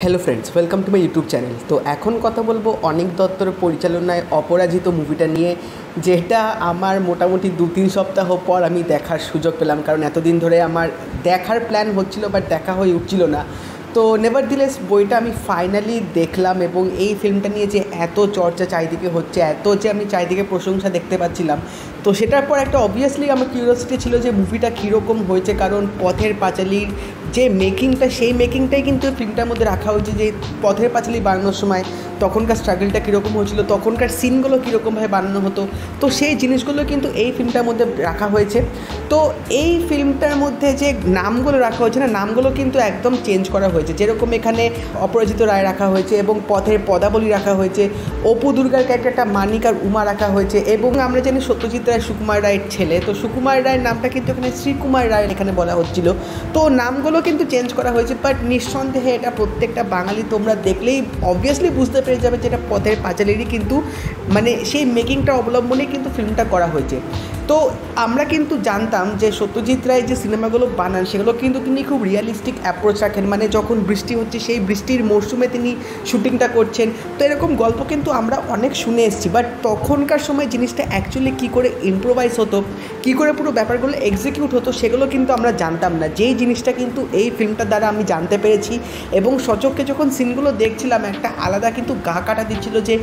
Hello friends, welcome to my YouTube channel. তো এখন কথা বলবো অনিক দত্তর পরিচালনায় অপরাজিত মুভিটা নিয়ে, যেটা আমার মোটামুটি 2-3 সপ্তাহ পর আমি দেখার সুযোগ পেলাম। কারণ এতদিন ধরে আমার দেখার প্ল্যান হচ্ছিল, বাট দেখা হয়ে উঠছিল না। তো নেভারদিলেস বইটা আমি ফাইনালি দেখলাম, এবং এই ফিল্মটা নিয়ে যে এত চর্চা চারিদিকে হচ্ছে, এত যে আমি চারিদিকে প্রশংসা দেখতে পাচ্ছিলাম, তো সেটার পর একটা অবভিয়াসলি আমার কিউরিওসিটি ছিল যে মুভিটা কীরকম হয়েছে। কারণ পথের পাঁচালীর যে মেকিংটা, সেই মেকিংটাই কিন্তু ফিল্মটার মধ্যে রাখা হয়েছে, যে পথের পাঁচালী বানানোর সময় তখনকার স্ট্রাগলটা কীরকম হয়েছিল, তখনকার সিনগুলো কীরকমভাবে বানানো হতো, তো সেই জিনিসগুলো কিন্তু এই ফিল্মটার মধ্যে রাখা হয়েছে। তো এই ফিল্মটার মধ্যে যে নামগুলো রাখা হয়েছে না, নামগুলো কিন্তু একদম চেঞ্জ করা হয়েছে। যেরকম এখানে অপরাজিত রায় রাখা হয়েছে, এবং পথের পদাবলী রাখা হয়েছে, অপু দুর্গার ক্যারেক্টারটা মানিক আর উমা রাখা হয়েছে, এবং আমরা জানি সত্যজিৎ রায় সুকুমার রায়ের ছেলে, তো সুকুমার রায়ের নামটা কিন্তু এখানে শ্রীকুমার রায় এখানে বলা হচ্ছিল। তো নামগুলো কিন্তু চেঞ্জ করা হয়েছে, বাট নিঃসন্দেহে এটা প্রত্যেকটা বাঙালি তোমরা দেখলেই অবভিয়াসলি বুঝতে পেরে যাবে যে এটা পথের পাঁচালীরই কিন্তু মানে সেই মেকিংটা অবলম্বনেই কিন্তু ফিল্মটা করা হয়েছে। তো আমরা কিন্তু জানতাম যে সত্যজিৎ রায় যে সিনেমাগুলো বানান, সেগুলো কিন্তু তিনি খুব রিয়ালিস্টিক অ্যাপ্রোচ রাখেন। মানে যখন বৃষ্টি হচ্ছে, সেই বৃষ্টির মরশুমে তিনি শুটিংটা করছেন। তো এরকম গল্প কিন্তু আমরা অনেক শুনে এসেছি, বাট তখনকার সময় জিনিসটা অ্যাকচুয়ালি কী করে ইম্প্রোভাইজ হতো, কী করে পুরো ব্যাপারগুলো এক্সিকিউট হতো, সেগুলো কিন্তু আমরা জানতাম না। যেই জিনিসটা কিন্তু এই ফিল্মটার দ্বারা আমি জানতে পেরেছি, এবং সচক্ষে যখন সিনগুলো দেখছিলাম একটা আলাদা কিন্তু গা কাটা দিচ্ছিল যে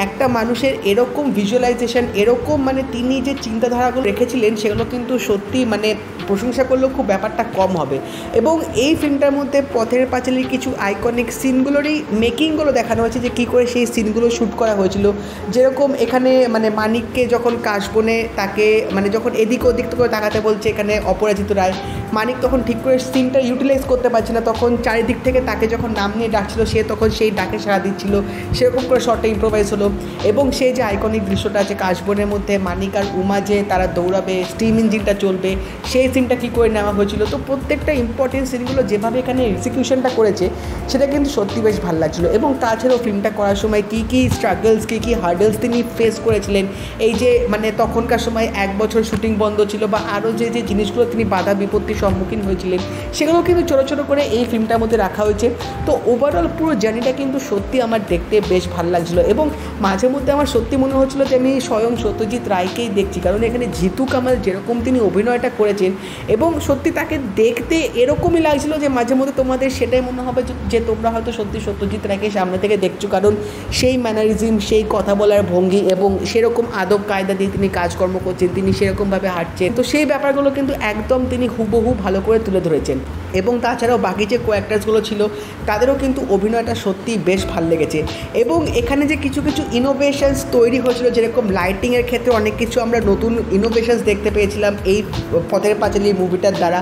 একটা মানুষের এরকম ভিজুয়ালাইজেশন, এরকম মানে তিনি যে চিন্তাধারাগুলো রেখেছিলেন, সেগুলো কিন্তু সত্যি মানে প্রশংসা করলেও খুব ব্যাপারটা কম হবে। এবং এই ফিল্মটার মধ্যে পথের পাঁচালীর কিছু আইকনিক সিনগুলোরই মেকিংগুলো দেখানো হয়েছে, যে কী করে সেই সিনগুলো শ্যুট করা হয়েছিল। যেরকম এখানে মানে মানিককে যখন কাশবনে তাকে মানে যখন এদিক ওদিক করে তাকাতে বলছে এখানে অপরাজিত রায়, মানিক তখন ঠিক করে সিনটা ইউটিলাইজ করতে পারছে না, তখন চারিদিক থেকে তাকে যখন নাম নিয়ে ডাকছিল, সে তখন সেই ডাকে সাড়া দিচ্ছিল, সেরকম করে শর্টে ইম্প্রোভাইজ হলো। এবং সেই যে আইকনিক দৃশ্যটা আছে কাশবনের মধ্যে মানিক আর উমা যে তারা দৌড়াবে, স্টিম ইঞ্জিনটা চলবে, সেই সিনটা কী করে নেওয়া হয়েছিল। তো প্রত্যেকটা ইম্পর্টেন্ট সিনগুলো যেভাবে এখানে এক্সিকিউশনটা করেছে, সেটা কিন্তু সত্যি বেশ ভালো লাগছিলো। এবং তাছাড়াও ফিল্মটা করার সময় কী কী স্ট্রাগলস, কী কী হার্ডলস তিনি ফেস করেছিলেন, এই যে মানে তখনকার সময় 1 বছর শুটিং বন্ধ ছিল, বা আরও যে যে জিনিসগুলো তিনি বাধা বিপত্তির সম্মুখীন হয়েছিলেন, সেগুলো কিন্তু ছোটো ছোটো করে এই ফিল্মটার মধ্যে রাখা হয়েছে। তো ওভারঅল পুরো জার্নিটা কিন্তু সত্যি আমার দেখতে বেশ ভালো লাগছিলো, এবং মাঝে মধ্যে আমার সত্যি মনে হচ্ছিলো যে আমি স্বয়ং সত্যজিৎ রায়কেই দেখছি। কারণ এখানে জিতু কামাল যেরকম তিনি অভিনয়টা করেছেন, এবং সত্যি তাকে দেখতে এরকমই লাগছিলো যে মাঝে মধ্যে তোমাদের সেটাই মনে হবে যে তোমরা হয়তো সত্যি সত্যজিৎ রায়কে সামনে থেকে দেখছো। কারণ সেই ম্যানারিজম, সেই কথা বলার ভঙ্গি, এবং সেরকম আদব কায়দা দিয়ে তিনি কাজকর্ম করছেন, তিনি সেরকমভাবে হাঁটছেন, তো সেই ব্যাপারগুলো কিন্তু একদম তিনি হুবহু ভালো করে তুলে ধরেছেন। এবং তাছাড়াও বাকি যে কোঅ্যাক্টার্সগুলো ছিল, তাদেরও কিন্তু অভিনয়টা সত্যিই বেশ ভালো লেগেছে। এবং এখানে যে কিছু কিছু ইনোভেশনস তৈরি হয়েছিল, যেরকম লাইটিংয়ের ক্ষেত্রে অনেক কিছু আমরা নতুন ইনোভেশনস দেখতে পেয়েছিলাম এই পথের পাঁচালী মুভিটার দ্বারা,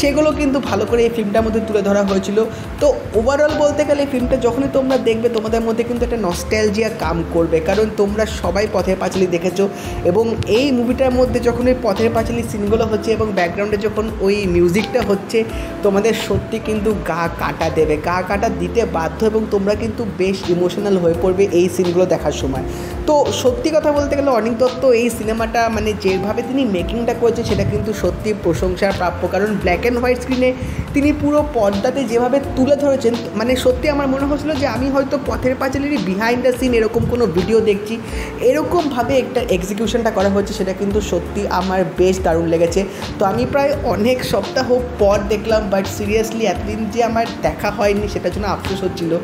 সেগুলো কিন্তু ভালো করে এই ফিল্মটার মধ্যে তুলে ধরা হয়েছিল। তো ওভারঅল বলতে গেলে এই ফিল্মটা যখনই তোমরা দেখবে, তোমাদের মধ্যে কিন্তু একটা নস্টালজিয়া কাম করবে, কারণ তোমরা সবাই পথের পাঁচালী দেখেছো। এবং এই মুভিটার মধ্যে যখন ওই পথের পাঁচালী সিনগুলো হচ্ছে, এবং ব্যাকগ্রাউন্ডে যখন ওই মিউজিকটা হচ্ছে, তোমাদের সত্যি কিন্তু গা কাটা দেবে, গা কাটা দিতে বাধ্য, এবং তোমরা কিন্তু বেশ ইমোশনাল হয়ে পড়বে এই সিনগুলো দেখার সময়। তো সত্যি কথা বলতে গেলে অনিক দত্ত এই সিনেমাটা মানে যেভাবে তিনি মেকিংটা করেছে, সেটা কিন্তু সত্যি প্রশংসার প্রাপ্য। কারণ ব্ল্যাক অ্যান্ড হোয়াইট স্ক্রিনে তিনি পুরো পর্দাতে যেভাবে তুলে ধরেছেন, মানে সত্যি আমার মনে হচ্ছিলো যে আমি হয়তো পথের পাঁচালীরই বিহাইন্ড দ্য সিন এরকম কোনো ভিডিও দেখছি, এরকমভাবে একটা এক্সিকিউশনটা করা হচ্ছে, সেটা কিন্তু সত্যি আমার বেশ দারুণ লেগেছে। তো আমি প্রায় অনেক সপ্তাহ পর দেখলাম, বাট সিরিয়াসলি এতদিন যে আমার দেখা হয়নি সেটার জন্য আফসোস হচ্ছিলো,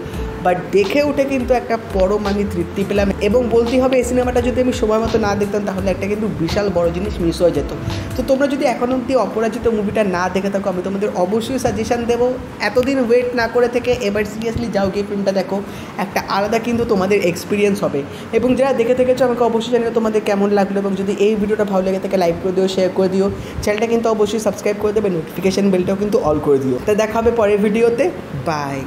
বাট দেখে উঠে কিন্তু একটা পরম আমি তৃপ্তি পেলাম। এবং বলতেই হবে, এই সিনেমাটা যদি আমি সময় মতো না দেখতাম, তাহলে একটা কিন্তু বিশাল বড় জিনিস মিস হয়ে যেত। তো তোমরা যদি এখন অবধি অপরাজিত মুভিটা না দেখে থাকো, আমি তোমাদের অবশ্যই সাজেশান দেবো, এতদিন ওয়েট না করে থেকে এবার সিরিয়াসলি যাও গিয়ে ফিল্মটা দেখো, একটা আলাদা কিন্তু তোমাদের এক্সপিরিয়েন্স হবে। এবং যারা দেখে থেকেছো আমাকে অবশ্যই জানিও তোমাদের কেমন লাগলো, এবং যদি এই ভিডিওটা ভালো লেগে থাকে লাইক করে দিও, শেয়ার করে দিও, চ্যানেলটা কিন্তু অবশ্যই সাবস্ক্রাইব করে দেবে, নোটিফিকেশান বেলটাও কিন্তু অল করে দিও। তো দেখা হবে পরের ভিডিওতে, বাই।